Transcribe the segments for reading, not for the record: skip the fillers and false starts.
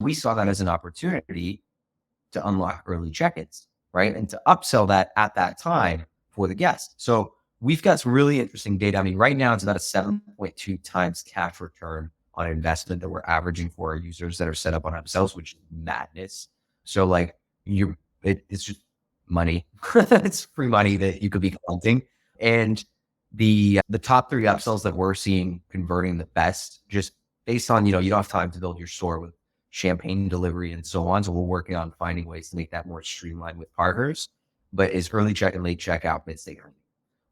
We saw that as an opportunity to unlock early check-ins, right? And to upsell that at that time for the guests. So we've got some really interesting data. I mean, right now it's about a 7.2 times cash return on investment that we're averaging for our users that are set up on upsells, which is madness. So like it's just money. It's free money that you could be collecting. And the top 3 upsells that we're seeing converting the best, just based on, you don't have time to build your store with champagne delivery and so on. So we're working on finding ways to make that more streamlined with partners, but is early check and late checkout mid-stay earning.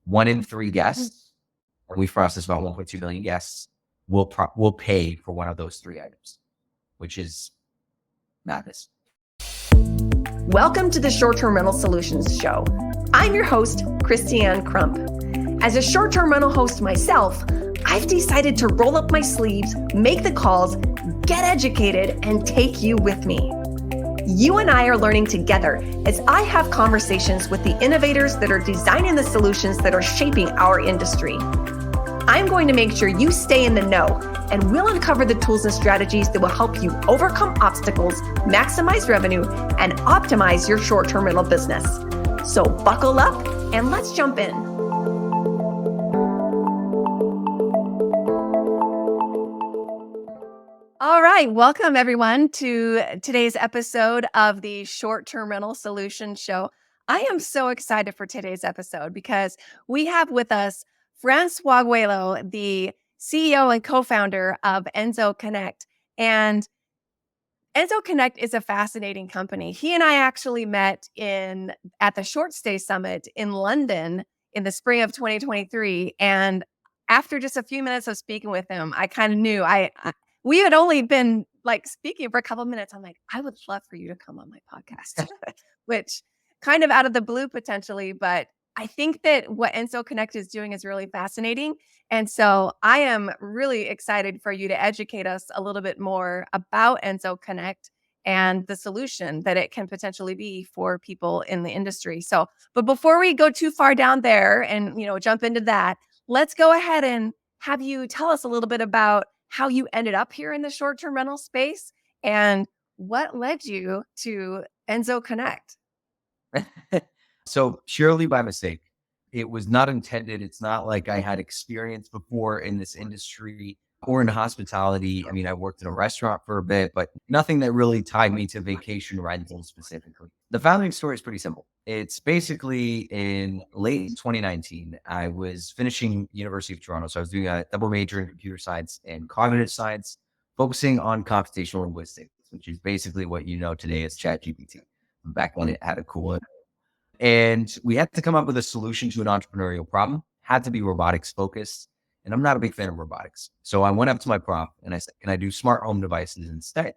1 in 3 guests, and we've processed about 1.2 million guests, will pay for one of those 3 items, which is madness. Welcome to the Short-Term Rental Solutions Show. I'm your host, Christianne Crump. As a short-term rental host myself, I've decided to roll up my sleeves, make the calls, get educated, and take you with me. You and I are learning together as I have conversations with the innovators that are designing the solutions that are shaping our industry. I'm going to make sure you stay in the know, and we'll uncover the tools and strategies that will help you overcome obstacles, maximize revenue, and optimize your short-term rental business. So buckle up and let's jump in. All right, welcome everyone to today's episode of the Short-Term Rental Solutions Show. I am so excited for today's episode because we have with us Francois Gouelo, the CEO and co-founder of Enso Connect. And Enso Connect is a fascinating company. He and I actually met at the Short Stay Summit in London in the spring of 2023. And after just a few minutes of speaking with him, I kind of knew we had only been speaking for a couple of minutes. I'm like, I would love for you to come on my podcast, which kind of out of the blue potentially, but I think that what Enso Connect is doing is really fascinating. And so I am really excited for you to educate us a little bit more about Enso Connect and the solution that it can potentially be for people in the industry. But before we go too far down there and, jump into that, let's go ahead and have you tell us a little bit about how you ended up here in the short-term rental space and what led you to Enso Connect. So purely by mistake. It was not intended. It's not like I had experience before in this industry or in hospitality. I mean, I worked in a restaurant for a bit, but nothing that really tied me to vacation rentals specifically. The founding story is pretty simple. It's basically in late 2019, I was finishing University of Toronto. So I was doing a double major in computer science and cognitive science, focusing on computational linguistics, which is basically what you know today as ChatGPT. Back when it had a cool. And we had to come up with a solution to an entrepreneurial problem, had to be robotics focused. And I'm not a big fan of robotics. So I went up to my prof and I said, can I do smart home devices instead?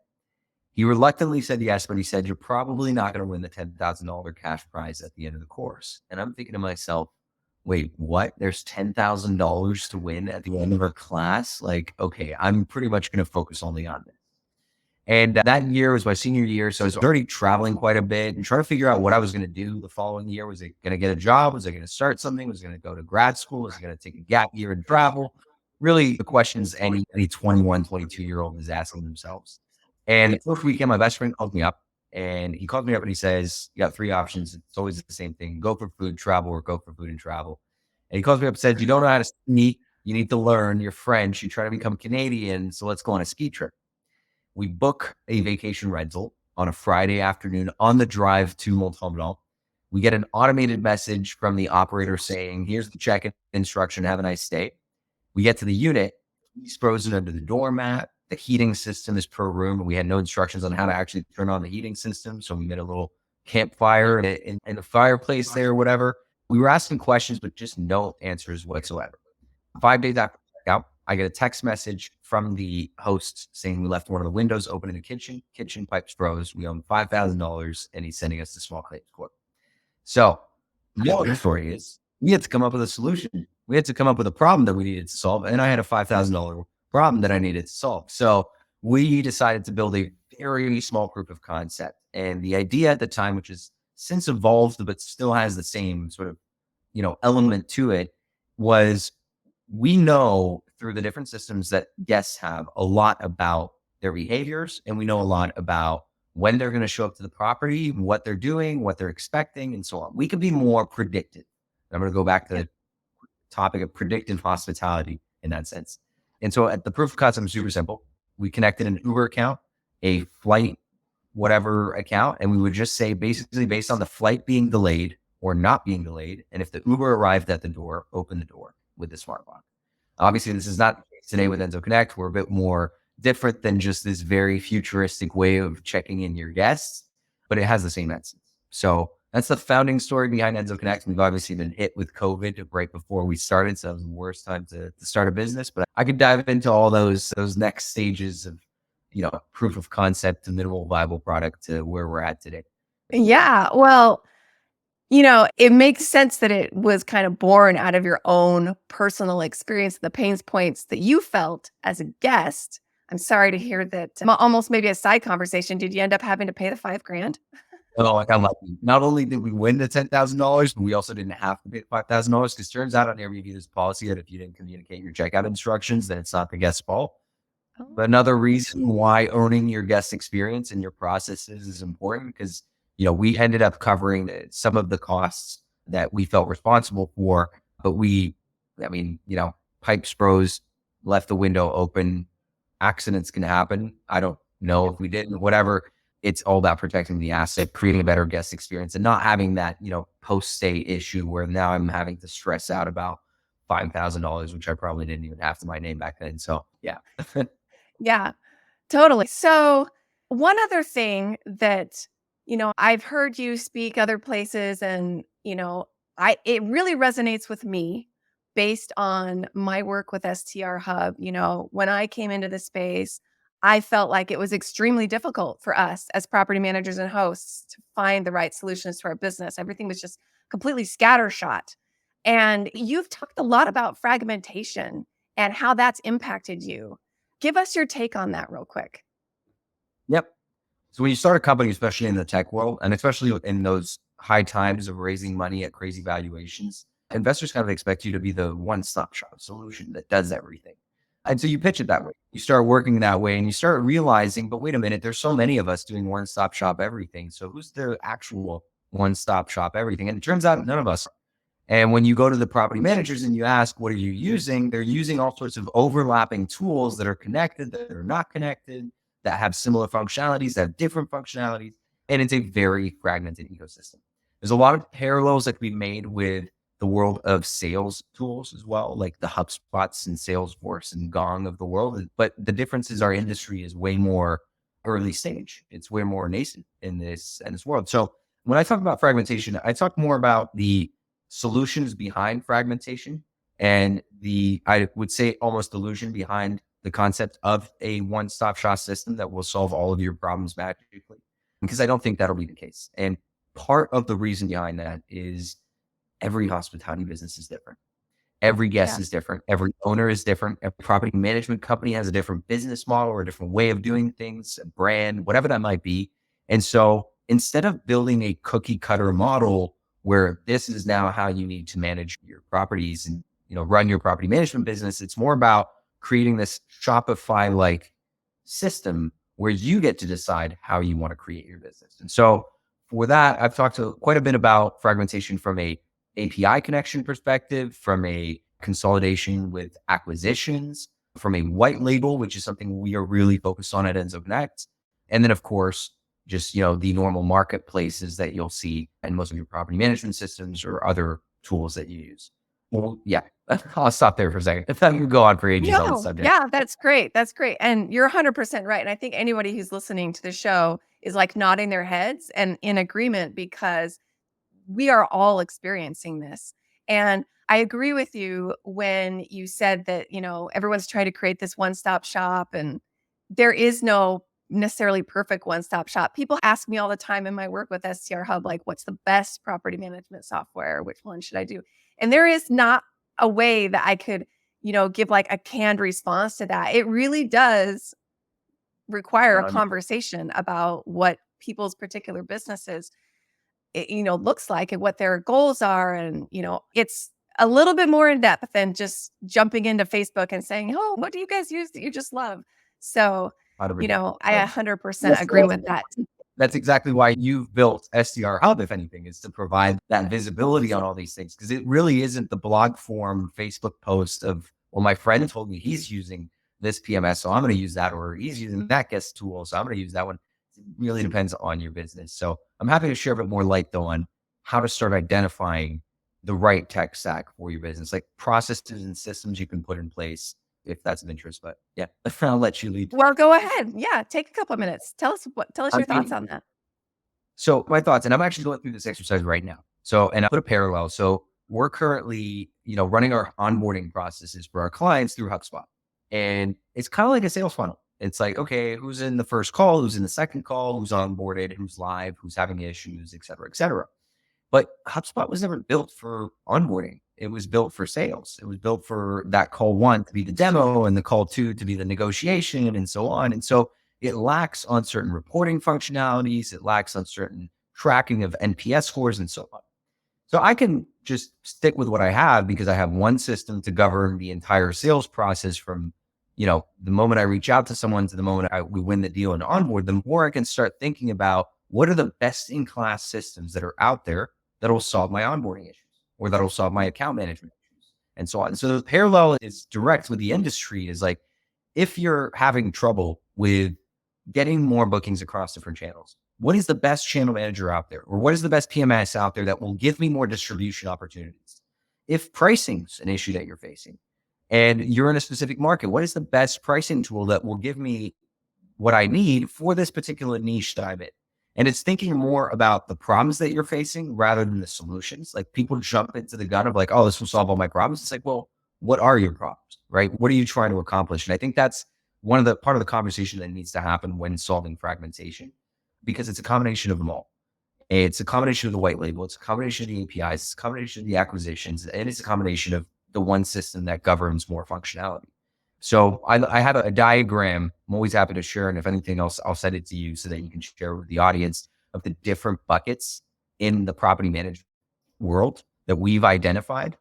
He reluctantly said yes, but he said, you're probably not going to win the $10,000 cash prize at the end of the course. And I'm thinking to myself, wait, what? There's $10,000 to win at the end of our class? Like, okay, I'm pretty much going to focus only on this. And that year was my senior year. So I was already traveling quite a bit and trying to figure out what I was going to do the following year. Was I going to get a job? Was I going to start something? Was I going to go to grad school? Was I going to take a gap year and travel? Really the questions any 21, 22-year-old is asking themselves. And the first weekend, my best friend called me up and he says, you got 3 options. It's always the same thing. Go for food, travel, or go for food and travel. And he calls me up and said, you don't know how to ski. You need to learn. You're French. You try to become Canadian. So let's go on a ski trip. We book a vacation rental on a Friday afternoon on the drive to Mont-Tremblant. We get an automated message from the operator saying, here's the check-in instruction. Have a nice stay. We get to the unit. He's frozen under the doormat. The heating system is per room. We had no instructions on how to actually turn on the heating system. So we made a little campfire in the fireplace there or whatever. We were asking questions, but just no answers whatsoever. 5 days after checkout, I get a text message from the host saying we left one of the windows open in the kitchen pipes froze. We owe $5,000 and he's sending us the small claims court. So the other story is we had to come up with a solution. We had to come up with a problem that we needed to solve. And I had a $5,000 problem that I needed to solve. So we decided to build a very small proof of concept. And the idea at the time, which has since evolved, but still has the same sort of, element to it, was we know through the different systems that guests have a lot about their behaviors, and we know a lot about when they're going to show up to the property, what they're doing, what they're expecting, and so on. We can be more predictive. I'm going to go back to Yeah. the topic of predictive hospitality in that sense. And so at the proof of concept is super simple. We connected an Uber account, a flight, whatever account, and we would just say basically based on the flight being delayed or not being delayed. And if the Uber arrived at the door, open the door with the smart lock. Obviously, this is not the case today with Enso Connect. We're a bit more different than just this very futuristic way of checking in your guests, but it has the same essence. So that's the founding story behind Enso Connect. We've obviously been hit with COVID right before we started, so it was the worst time to start a business. But I could dive into all those next stages of proof of concept to minimal viable product to where we're at today. Yeah. Well, it makes sense that it was kind of born out of your own personal experience, the pain points that you felt as a guest. I'm sorry to hear that. Almost maybe a side conversation. Did you end up having to pay the $5,000? Oh, like I'm lucky. Not only did we win the $10,000, but we also didn't have to pay $5,000 because turns out on Airbnb there's a policy that if you didn't communicate your checkout instructions, then it's not the guest's fault. But Oh, another reason why owning your guest experience and your processes is important because, we ended up covering some of the costs that we felt responsible for, but pipes froze, left the window open, accidents can happen. I don't know if we didn't, whatever. It's all about protecting the asset, creating a better guest experience and not having that, post-stay issue where now I'm having to stress out about $5,000, which I probably didn't even have to my name back then. So yeah. yeah. Totally. So, one other thing that, I've heard you speak other places and, it really resonates with me based on my work with STR Hub. When I came into the space, I felt like it was extremely difficult for us as property managers and hosts to find the right solutions to our business. Everything was just completely scattershot. And you've talked a lot about fragmentation and how that's impacted you. Give us your take on that real quick. Yep. So when you start a company, especially in the tech world, and especially in those high times of raising money at crazy valuations, investors kind of expect you to be the one-stop shop solution that does everything. And so you pitch it that way. You start working that way and you start realizing, but wait a minute, there's so many of us doing one-stop shop everything. So who's the actual one-stop shop everything? And it turns out none of us. And when you go to the property managers and you ask, what are you using? They're using all sorts of overlapping tools that are connected, that are not connected, that have similar functionalities, that have different functionalities. And it's a very fragmented ecosystem. There's a lot of parallels that can be made with the world of sales tools as well, like the HubSpots and Salesforce and Gong of the world. But the difference is our industry is way more early stage. It's way more nascent in this world. So when I talk about fragmentation, I talk more about the solutions behind fragmentation and I would say almost illusion behind the concept of a one-stop shop system that will solve all of your problems magically, because I don't think that'll be the case. And part of the reason behind that is every hospitality business is different. Every guest Yeah. is different. Every owner is different. Every property management company has a different business model or a different way of doing things, a brand, whatever that might be. And so instead of building a cookie cutter model where this is now how you need to manage your properties and run your property management business, it's more about creating this Shopify like system where you get to decide how you want to create your business. And so for that, I've talked quite a bit about fragmentation from a API connection perspective, from a consolidation with acquisitions, from a white label, which is something we are really focused on at Enso Connect. And then of course, just, the normal marketplaces that you'll see in most of your property management systems or other tools that you use. Well, yeah, I'll stop there for a second. If I could go on for ages on the No, subject. yeah, that's great. That's great. And you're 100% right. And I think anybody who's listening to the show is like nodding their heads and in agreement because we are all experiencing this. And I agree with you when you said that, everyone's trying to create this one-stop shop and there is no necessarily perfect one-stop shop. People ask me all the time in my work with STR Hub, like, what's the best property management software? Which one should I do? And there is not a way that I could, give like a canned response to that. It really does require a conversation about what people's particular businesses looks like and what their goals are. And, it's a little bit more in depth than just jumping into Facebook and saying, oh, what do you guys use that you just love? So, I Uh, 100% That's, agree that's with that. that's exactly why you've built SDR Hub, if anything, is to provide that visibility on all these things. Because it really isn't the blog form Facebook post of, well, my friend told me he's using this PMS, so I'm going to use that, or he's using that guest tool, so I'm going to use that one. It really depends on your business. So I'm happy to share a bit more light though on how to start identifying the right tech stack for your business, like processes and systems you can put in place if that's of interest. But yeah, I'll let you lead. Well, go ahead. Yeah, take a couple of minutes. Tell us I your thoughts mean, on that. so my thoughts, and I'm actually going through this exercise right now. So, and I put a parallel. So we're currently, running our onboarding processes for our clients through HubSpot. And it's kind of like a sales funnel. It's like, okay, who's in the first call, who's in the second call, who's onboarded, who's live, who's having issues, et cetera, et cetera. But HubSpot was never built for onboarding. It was built for sales. It was built for that call one to be the demo and the call two to be the negotiation and so on. And so it lacks on certain reporting functionalities. It lacks on certain tracking of NPS scores and so on. So I can just stick with what I have because I have one system to govern the entire sales process from, the moment I reach out to someone to the moment we win the deal and onboard them, or I can start thinking about what are the best in class systems that are out there that'll solve my onboarding issues or that'll solve my account management issues and so on. So the parallel is direct with the industry is like, if you're having trouble with getting more bookings across different channels, what is the best channel manager out there? Or what is the best PMS out there that will give me more distribution opportunities? If pricing's an issue that you're facing and you're in a specific market, what is the best pricing tool that will give me what I need for this particular niche that I'm in? And it's thinking more about the problems that you're facing rather than the solutions. Like people jump into the gun of like, oh, this will solve all my problems. It's like, well, what are your problems, right? What are you trying to accomplish? And I think that's part of the conversation that needs to happen when solving fragmentation, because it's a combination of them all. It's a combination of the white label. It's a combination of the APIs. It's a combination of the acquisitions. And it's a combination of the one system that governs more functionality. So I have a diagram I'm always happy to share. And if anything else, I'll send it to you so that you can share with the audience of the different buckets in the property management world that we've identified.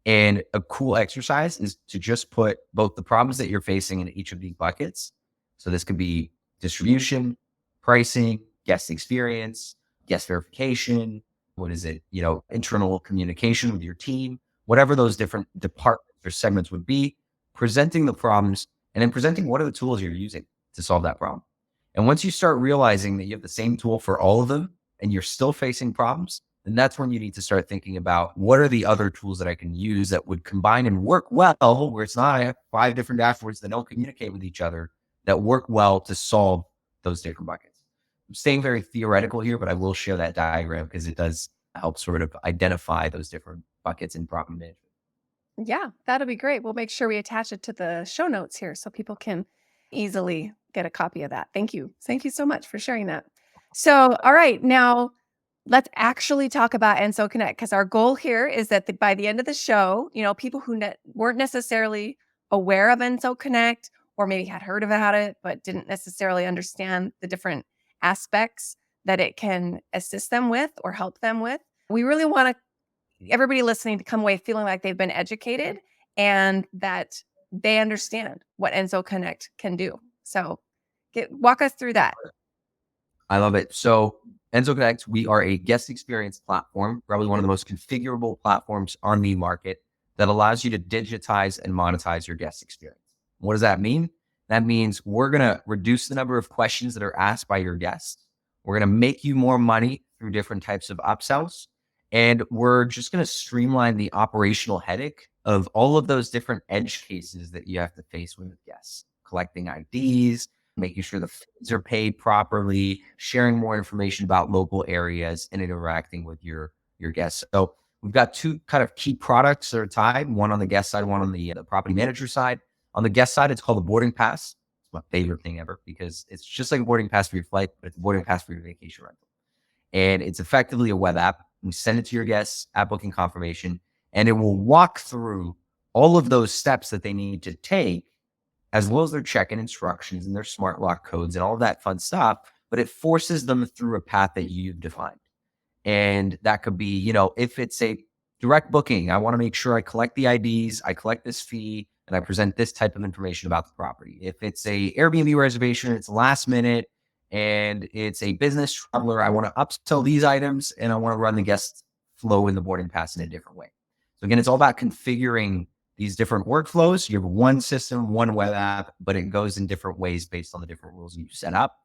And a cool exercise is to just put both the problems that you're facing in each of these buckets. So this could be distribution, pricing, guest experience, guest verification. What is it? Internal communication with your team, whatever those different departments or segments would be, presenting the problems and then presenting what are the tools you're using to solve that problem. And once you start realizing that you have the same tool for all of them and you're still facing problems, then that's when you need to start thinking about what are the other tools that I can use that would combine and work well, where it's not I have 5 different dashboards that don't communicate with each other that work well to solve those different buckets. I'm staying very theoretical here, but I will share that diagram because it does help sort of identify those different buckets in property management. Yeah, that'll be great. We'll make sure we attach it to the show notes here so people can easily get a copy of that. Thank you. Thank you so much for sharing that. So, all right, now let's actually talk about Enso Connect because our goal here is that by the end of the show, people who weren't necessarily aware of Enso Connect or maybe had heard about it but didn't necessarily understand the different aspects that it can assist them with or help them with. We really want everybody listening to come away feeling like they've been educated and that they understand what Enso Connect can do. So walk us through that. I love it. So Enso Connect, we are a guest experience platform, probably one of the most configurable platforms on the market that allows you to digitize and monetize your guest experience. What does that mean? That means we're going to reduce the number of questions that are asked by your guests. We're going to make you more money through different types of upsells. And we're just going to streamline the operational headache of all of those different edge cases that you have to face with guests, collecting IDs, making sure the fees are paid properly, sharing more information about local areas, and interacting with your guests. So we've got 2 kind of key products that are tied, one on the guest side, one on the property manager side. On the guest side, it's called the boarding pass. It's my favorite thing ever because it's just like a boarding pass for your flight, but it's a boarding pass for your vacation rental. And it's effectively a web app. You send it to your guests at booking confirmation, and it will walk through all of those steps that they need to take, as well as their check-in instructions and their smart lock codes and all of that fun stuff. But it forces them through a path that you've defined. And that could be, if it's a direct booking, I want to make sure I collect the IDs, I collect this fee, and I present this type of information about the property. If it's a Airbnb reservation, it's last minute and it's a business traveler, I want to upsell these items and I want to run the guest flow in the boarding pass in a different way. So again, it's all about configuring these different workflows. You have one system, one web app, but it goes in different ways based on the different rules you set up.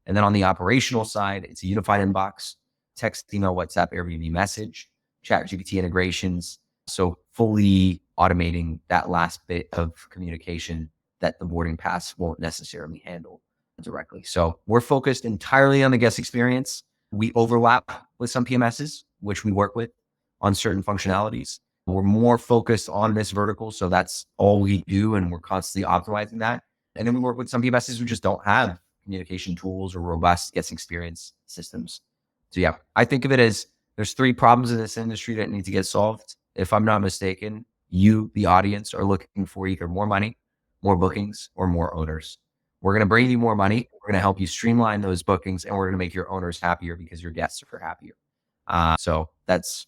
And then on the operational side, it's a unified inbox, text, email, WhatsApp, Airbnb message, chat GPT integrations. So fully automating that last bit of communication that the boarding pass won't necessarily handle directly. So we're focused entirely on the guest experience. We overlap with some PMSs, which we work with on certain functionalities. We're more focused on this vertical. So that's all we do. And we're constantly optimizing that. And then we work with some PMSs who just don't have communication tools or robust guest experience systems. So yeah, I think of it as there's 3 problems in this industry that need to get solved. If I'm not mistaken, you, the audience, are looking for either more money, more bookings, or more owners. We're going to bring you more money. We're going to help you streamline those bookings, and we're going to make your owners happier because your guests are happier. So that's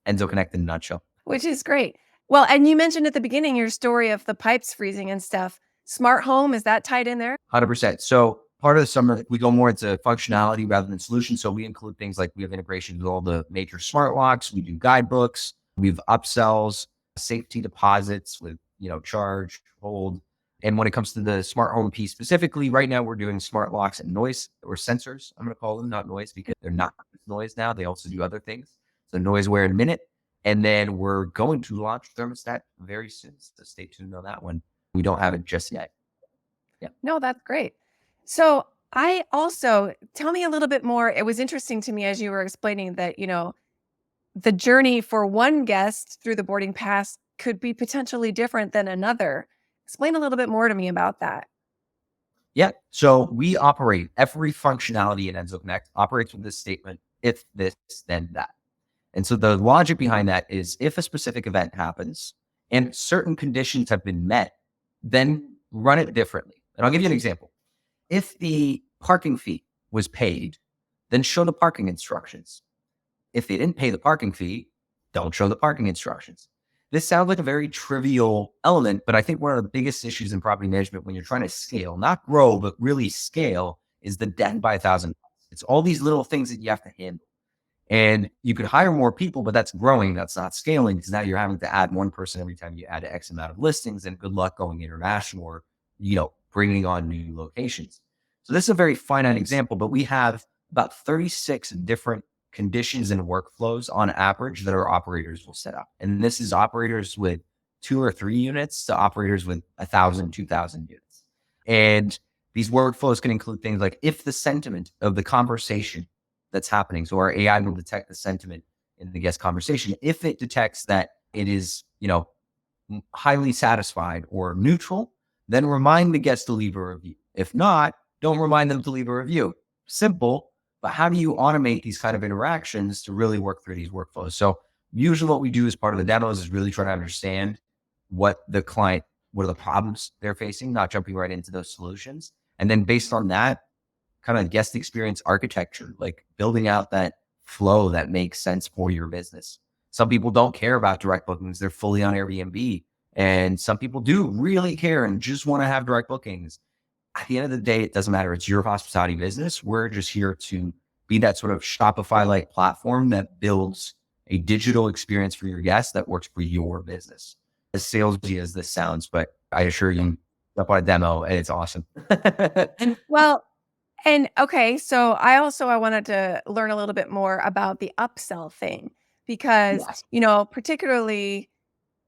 Enso Connect in a nutshell. Which is great. Well, and you mentioned at the beginning your story of the pipes freezing and stuff. Smart home, is that tied in there? 100%. So part of the summer, we go more into functionality rather than solutions. So we include things like we have integrations with all the major smart locks. We do guidebooks. We have upsells, safety deposits with, charge, hold. And when it comes to the smart home piece specifically, right now we're doing smart locks and noise or sensors. I'm going to call them, not noise, because they're not noise now. They also do other things. So noise aware in a minute. And then we're going to launch thermostat very soon. So stay tuned on that one. We don't have it just yet. Yeah. No, that's great. So I also, tell me a little bit more. It was interesting to me as you were explaining that, the journey for one guest through the boarding pass could be potentially different than another. Explain a little bit more to me about that. Yeah. So we operate every functionality in Enso Connect operates with this statement, if this, then that. And so the logic behind that is if a specific event happens and certain conditions have been met, then run it differently. And I'll give you an example. If the parking fee was paid, then show the parking instructions. If they didn't pay the parking fee, don't show the parking instructions. This sounds like a very trivial element, but I think one of the biggest issues in property management when you're trying to scale, not grow, but really scale, is the death by 1,000. It's all these little things that you have to handle. And you could hire more people, but that's growing. That's not scaling because now you're having to add one person every time you add X amount of listings, and good luck going international or, bringing on new locations. So this is a very finite example, but we have about 36 different conditions and workflows on average that our operators will set up. And this is operators with 2 or 3 units to operators with 1,000, 2,000 units. And these workflows can include things like if the sentiment of the conversation that's happening. So our AI will detect the sentiment in the guest conversation. If it detects that it is, highly satisfied or neutral, then remind the guest to leave a review. If not, don't remind them to leave a review. Simple, but how do you automate these kind of interactions to really work through these workflows? So usually what we do as part of the demos is really try to understand what are the problems they're facing, not jumping right into those solutions. And then based on that, kind of guest experience architecture, like building out that flow that makes sense for your business. Some people don't care about direct bookings. They're fully on Airbnb. And some people do really care and just want to have direct bookings. At the end of the day, it doesn't matter. It's your hospitality business. We're just here to be that sort of Shopify-like platform that builds a digital experience for your guests that works for your business. As salesy as this sounds, but I assure you, up on a demo and it's awesome. Well, and okay, so I wanted to learn a little bit more about the upsell thing because, Yes. Particularly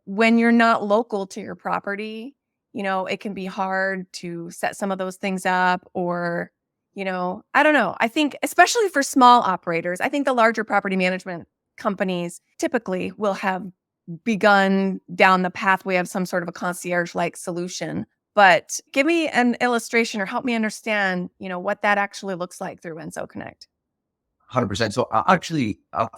when you're not local to your property, it can be hard to set some of those things up or, I don't know. I think especially for small operators, I think the larger property management companies typically will have begun down the pathway of some sort of a concierge-like solution. But give me an illustration or help me understand, what that actually looks like through Enso Connect. 100%. So I'll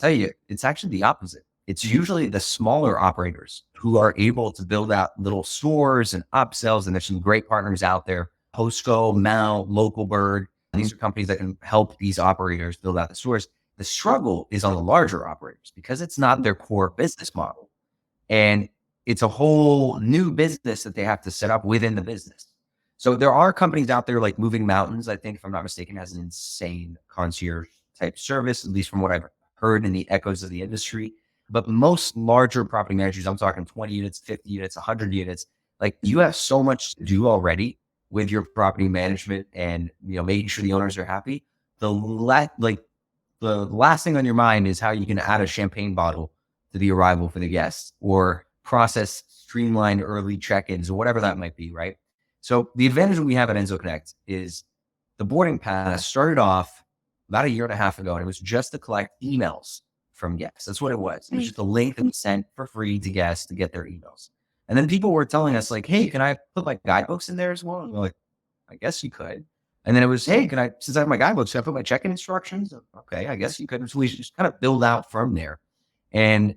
tell you, it's actually the opposite. It's usually the smaller operators who are able to build out little stores and upsells. And there's some great partners out there. Postco, Mount, Local Bird. These are companies that can help these operators build out the stores. The struggle is on the larger operators because it's not their core business model. And it's a whole new business that they have to set up within the business. So there are companies out there like Moving Mountains, I think, if I'm not mistaken, has an insane concierge type service, at least from what I've heard in the echoes of the industry. But most larger property managers, I'm talking 20 units, 50 units, 100 units, like you have so much to do already with your property management and, making sure the owners are happy. The last thing on your mind is how you can add a champagne bottle to the arrival for the guests or process streamlined early check-ins or whatever that might be, right? So the advantage that we have at Enso Connect is the boarding pass started off about a year and a half ago, and it was just to collect emails from guests. That's what it was. It was just a link that we sent for free to guests to get their emails. And then people were telling us like, hey, can I put my guidebooks in there as well? And we're like, I guess you could. And then it was, hey, since I have my guidebooks, can I put my check-in instructions? Okay, I guess you could. So we just kind of build out from there. And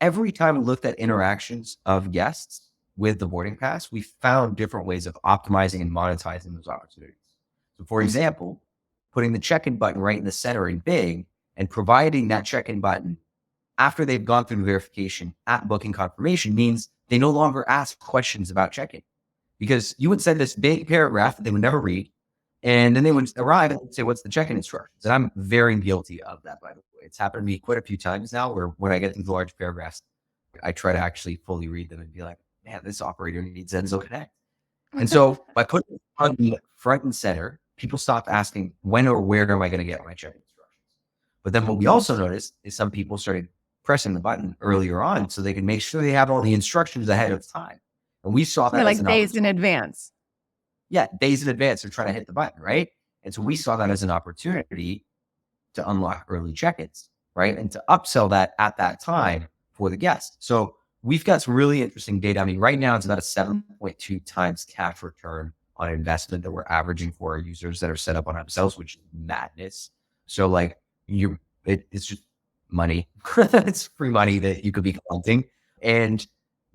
every time we looked at interactions of guests with the boarding pass, we found different ways of optimizing and monetizing those opportunities. So for example, putting the check-in button right in the center in big and providing that check-in button after they've gone through the verification at booking confirmation means they no longer ask questions about check-in, because you would send this big paragraph that they would never read. And then they would arrive and say, what's the check-in instructions? And I'm very guilty of that, by the way. It's happened to me quite a few times now where when I get these large paragraphs, I try to actually fully read them and be like, man, this operator needs Enso Connect. And so by putting it on the front and center, people stop asking, when or where am I going to get my check-in instructions? But then what we also noticed is some people started pressing the button earlier on so they can make sure they have all the instructions ahead of time. And we saw that like days in advance. Yeah, days in advance, they're trying to hit the button, right? And so we saw that as an opportunity to unlock early check-ins, right? And to upsell that at that time for the guest. So we've got some really interesting data. I mean, right now it's about a 7.2 times cash return on investment that we're averaging for our users that are set up on upsells, which is madness. So like it's just money. It's free money that you could be collecting. And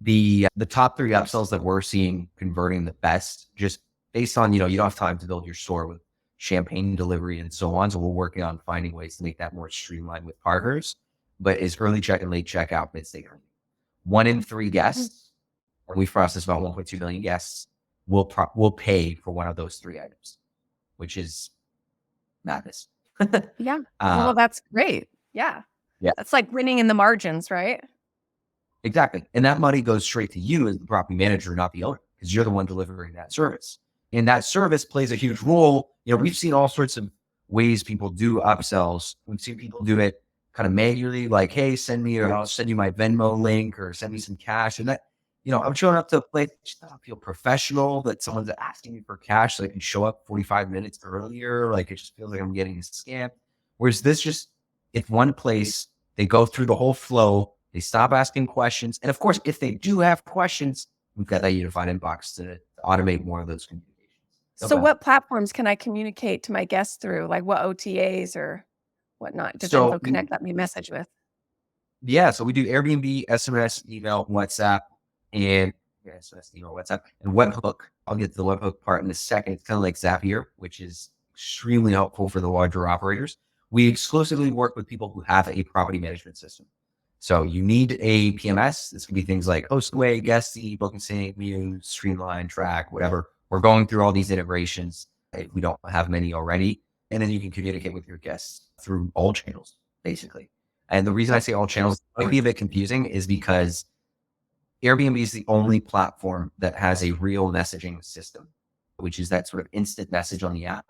the top 3 upsells that we're seeing converting the best, just based on, you don't have time to build your store with champagne delivery and so on. So we're working on finding ways to make that more streamlined with partners, but is early check and late checkout, mid-stay earning. 1 in 3 guests, and we've processed about 1.2 million guests, will pay for one of those 3 items, which is madness. Yeah. Well, that's great. Yeah. Yeah. That's like winning in the margins, right? Exactly. And that money goes straight to you as the property manager, not the owner, because you're the one delivering that service. And that service plays a huge role. We've seen all sorts of ways people do upsells. We've seen people do it kind of manually, like, hey, I'll send you my Venmo link or send me some cash. And that, I'm showing up to a place, just don't feel professional that someone's asking me for cash so I can show up 45 minutes earlier. Like, it just feels like I'm getting a scam. Whereas this it's one place, they go through the whole flow, they stop asking questions. And of course, if they do have questions, we've got that unified inbox to automate more of those communications. So what platforms can I communicate to my guests through? Like what OTAs or whatnot does Enso Connect let me message with? Yeah, so we do Airbnb, SMS, email, WhatsApp, and SMS, email, WhatsApp, and webhook. I'll get to the webhook part in a second. It's kind of like Zapier, which is extremely helpful for the larger operators. We exclusively work with people who have a property management system. So you need a PMS. This could be things like Hostway, Guesty, Book and Sync, Muse, Streamline, Track, whatever. We're going through all these integrations if we don't have many already. And then you can communicate with your guests through all channels, basically. And the reason I say all channels might be a bit confusing is because Airbnb is the only platform that has a real messaging system, which is that sort of instant message on the app.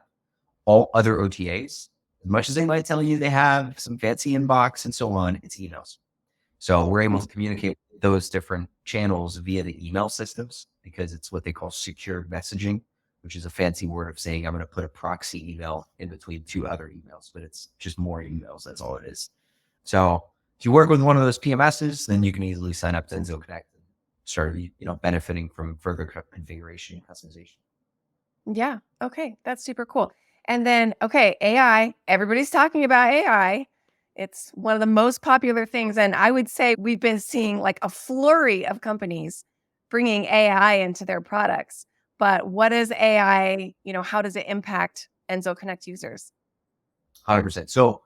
All other OTAs, as much as they might tell you they have some fancy inbox and so on, it's emails. So we're able to communicate with those different channels via the email systems because it's what they call secured messaging, which is a fancy word of saying I'm going to put a proxy email in between 2 other emails, but it's just more emails. That's all it is. So if you work with one of those PMSs, then you can easily sign up to Enso Connect and start, benefiting from further configuration and customization. Yeah. Okay. That's super cool. And then, okay, AI, everybody's talking about AI. It's one of the most popular things. And I would say we've been seeing like a flurry of companies bringing AI into their products. But what is AI? How does it impact Enso Connect users? 100%. So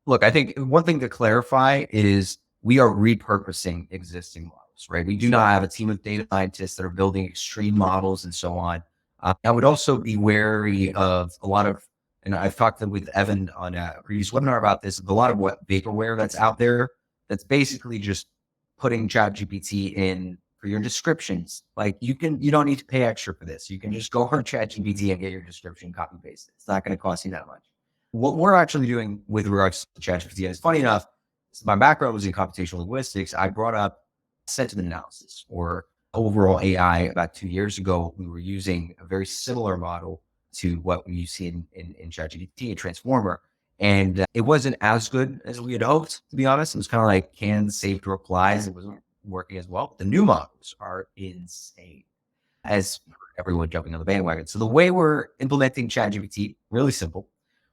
look, I think one thing to clarify is we are repurposing existing models. models, right? We do not have a team of data scientists that are building extreme models and so on. I would also be wary of a lot of, and I've talked with Evan on a previous webinar about this, a lot of what vaporware that's out there that's basically just putting ChatGPT in for your descriptions. Like you don't need to pay extra for this. You can just go on ChatGPT and get your description copy pasted. It's not going to cost you that much. What we're actually doing with regards to ChatGPT, and it's funny enough, my background was in computational linguistics. I brought up sentiment analysis or overall AI about 2 years ago. We were using a very similar model to what you see in ChatGPT, a transformer. And it wasn't as good as we had hoped, to be honest. It was kind of like canned saved replies. It wasn't working as well. The new models are insane, as everyone jumping on the bandwagon. So the way we're implementing ChatGPT, really simple.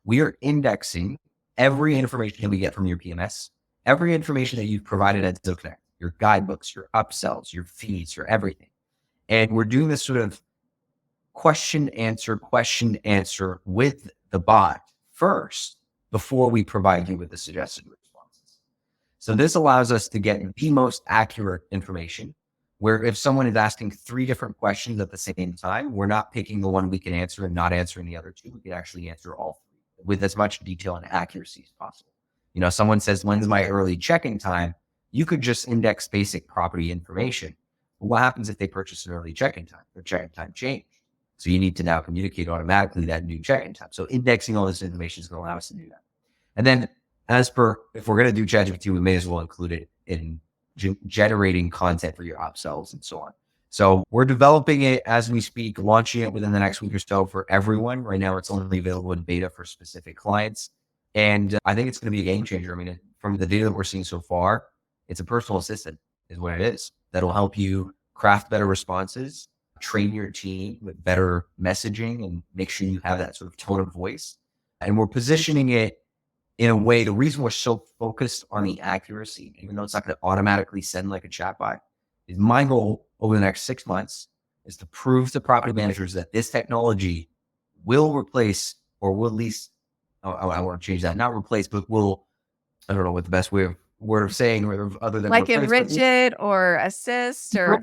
We are indexing every information we get from your PMS, every information that you've provided at Enso Connect, your guidebooks, your upsells, your feeds, your everything. And we're doing this sort of question, answer with the bot first before we provide you with the suggested responses. So this allows us to get the most accurate information, where if someone is asking 3 different questions at the same time, we're not picking the one we can answer and not answering the other 2. We can actually answer all 3 with as much detail and accuracy as possible. You know, someone says, when's my early check-in time? You could just index basic property information. But what happens if they purchase an early check-in time? Their check-in time changed. So you need to now communicate automatically that new check-in time. So indexing all this information is going to allow us to do that. And then if we're going to do ChatGPT, we may as well include it in generating content for your upsells and so on. So we're developing it as we speak, launching it within the next week or so for everyone. Right now, it's only available in beta for specific clients. And I think it's going to be a game changer. I mean, from the data that we're seeing so far, it's a personal assistant is what it is. That'll help you craft better responses, train your team with better messaging, and make sure you have that sort of tone of voice. And we're positioning it in a way, the reason we're so focused on the accuracy, even though it's not going to automatically send like a chatbot, is my goal over the next 6 months is to prove to property managers that this technology will replace, or will at least, I want to change that, not replace, but will, I don't know what the best word of saying, or other than Like replace, enrich it or assist or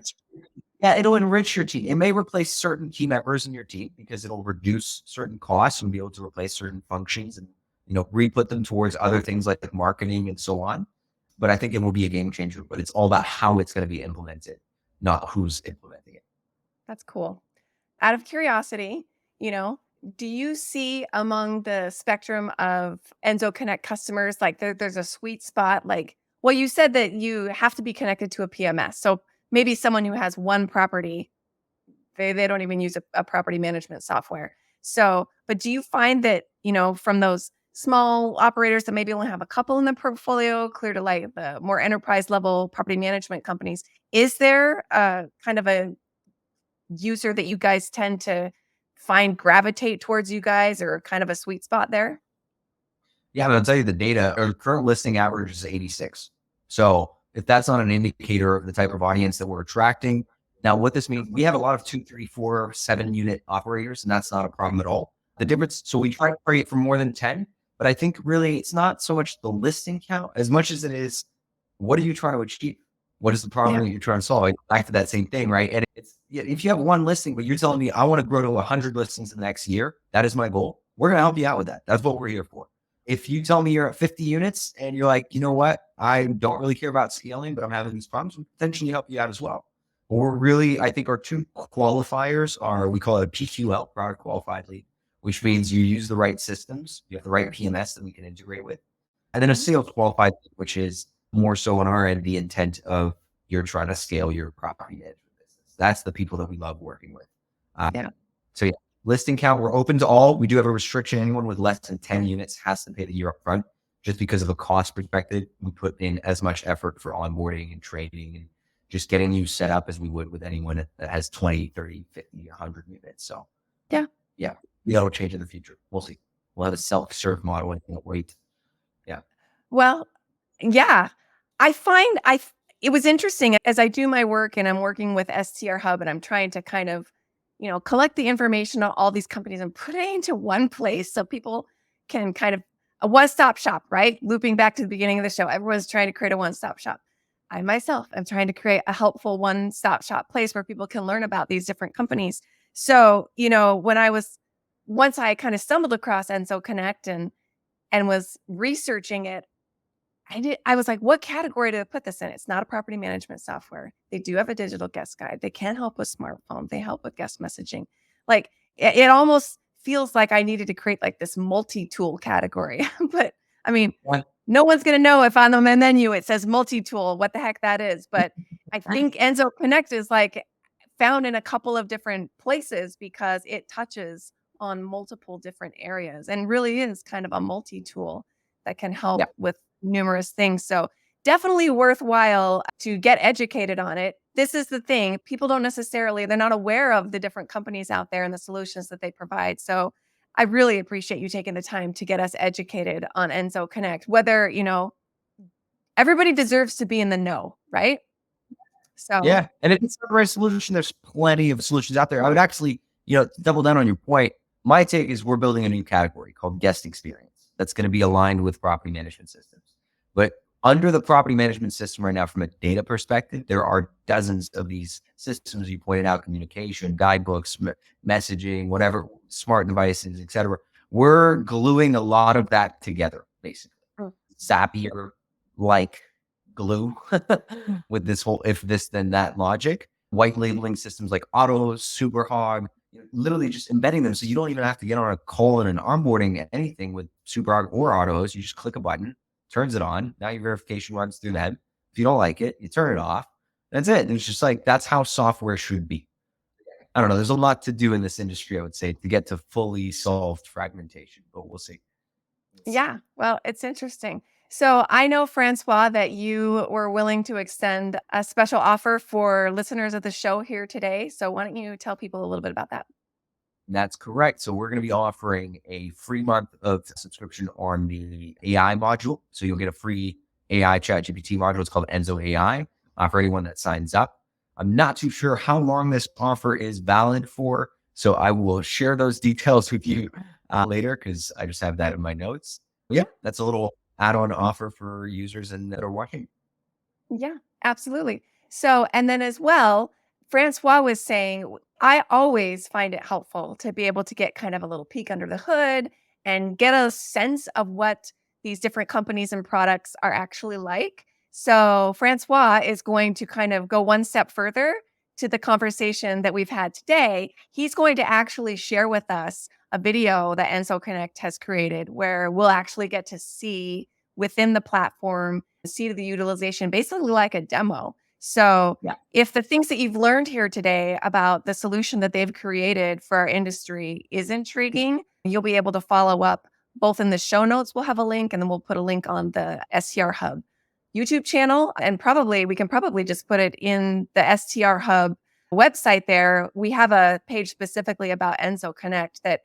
yeah, it'll enrich your team. It may replace certain key members in your team because it'll reduce certain costs and be able to replace certain functions and, you know, re-put them towards other things like marketing and so on. But I think it will be a game changer, but it's all about how it's going to be implemented, not who's implementing it. That's cool. Out of curiosity, do you see among the spectrum of Enso Connect customers, like there's a sweet spot? Like, well, you said that you have to be connected to a PMS. So maybe someone who has one property, they don't even use a property management software. So, but do you find that, from those small operators that maybe only have a couple in the portfolio, clear to like the more enterprise level property management companies, is there a kind of a user that you guys tend to find gravitate towards you guys, or kind of a sweet spot there? Yeah, I'll tell you the data. Our current listing average is 86. So if that's not an indicator of the type of audience that we're attracting, now what this means, we have a lot of 2, 3, 4, 7 unit operators, and that's not a problem at all. The difference, so we try to target for more than 10, but I think really it's not so much the listing count as much as it is, what are you trying to achieve? What is the problem that you're trying to solve? Back to that same thing, right? And it's, if you have one listing, but you're telling me I want to grow to 100 listings in the next year, that is my goal. We're going to help you out with that. That's what we're here for. If you tell me you're at 50 units and you're like, you know what, I don't really care about scaling, but I'm having these problems, we potentially help you out as well. Or really, I think our 2 qualifiers are, we call it a PQL, product qualified lead, which means you use the right systems, you have the right PMS that we can integrate with. And then a sales qualified, which is more so on our end, the intent of you're trying to scale your property management business. That's the people that we love working with. So yeah, listing count, we're open to all. We do have a restriction. Anyone with less than 10 units has to pay the year up front, just because of a cost perspective. We put in as much effort for onboarding and training and just getting you set up as we would with anyone that has 20, 30, 50, 100 units. So yeah, that'll change in the future. We'll see. We'll have a self-serve model and can't wait. Yeah. Well, yeah, I find it was interesting as I do my work and I'm working with STR Hub and I'm trying to kind of, collect the information on all these companies and put it into one place so people can kind of a one-stop shop, right? Looping back to the beginning of the show, everyone's trying to create a one-stop shop. I myself am trying to create a helpful one-stop shop place where people can learn about these different companies. So, once I kind of stumbled across Enso Connect and was researching it, I was like, what category to put this in? It's not a property management software. They do have a digital guest guide. They can help with smartphone. They help with guest messaging. Like it almost feels like I needed to create like this multi-tool category. But I mean, What? no one's going to know if on the menu it says multi-tool, what the heck that is. But I think Enso Connect is like found in a couple of different places because it touches on multiple different areas and really is kind of a multi-tool that can help Yeah. with numerous things. So definitely worthwhile to get educated on it. This is the thing. People don't necessarily, they're not aware of the different companies out there and the solutions that they provide. So I really appreciate you taking the time to get us educated on Enso Connect, whether, everybody deserves to be in the know, right? So Yeah. And if it's not the right solution, there's plenty of solutions out there. I would actually, double down on your point. My take is we're building a new category called guest experience that's going to be aligned with property management systems. But under the property management system right now, from a data perspective, there are dozens of these systems you pointed out: communication, guidebooks, messaging, whatever, smart devices, etc. We're gluing a lot of that together, basically. Mm. Zapier like glue with this whole if this then that logic. White labeling systems like Autos, Superhog, literally just embedding them so you don't even have to get on a call and an onboarding anything with Superhog or Autos. You just click a button, turns it on. Now your verification runs through that. If you don't like it, you turn it off. That's it. And it's just like that's how software should be. I don't know. There's a lot to do in this industry, I would say, to get to fully solved fragmentation, but we'll see. yeah, well, it's interesting. So I know, Francois, that you were willing to extend a special offer for listeners of the show here today. So why don't you tell people a little bit about that? That's correct. So we're going to be offering a free month of subscription on the AI module. So you'll get a free AI chat GPT module. It's called Enso AI for anyone that signs up. I'm not too sure how long this offer is valid for. So I will share those details with you later because I just have that in my notes. Yeah, that's a little add-on offer for users that are watching. Yeah, absolutely. So, and then as well, Francois was saying, I always find it helpful to be able to get kind of a little peek under the hood and get a sense of what these different companies and products are actually like. So, Francois is going to kind of go one step further to the conversation that we've had today. He's going to actually share with us a video that Enso Connect has created where we'll actually get to see within the platform, see the utilization, basically like a demo. So Yeah. if the things that you've learned here today about the solution that they've created for our industry is intriguing, you'll be able to follow up both in the show notes. We'll have a link and then we'll put a link on the STR Hub YouTube channel. And we can probably just put it in the STR Hub website there. We have a page specifically about Enso Connect that,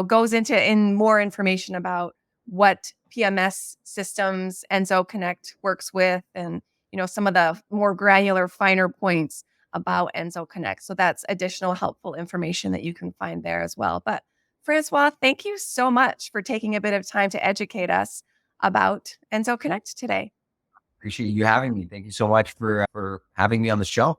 goes into in more information about what PMS systems Enso Connect works with and, some of the more granular, finer points about Enso Connect. So that's additional helpful information that you can find there as well. But Francois, thank you so much for taking a bit of time to educate us about Enso Connect today. Appreciate you having me. Thank you so much for having me on the show.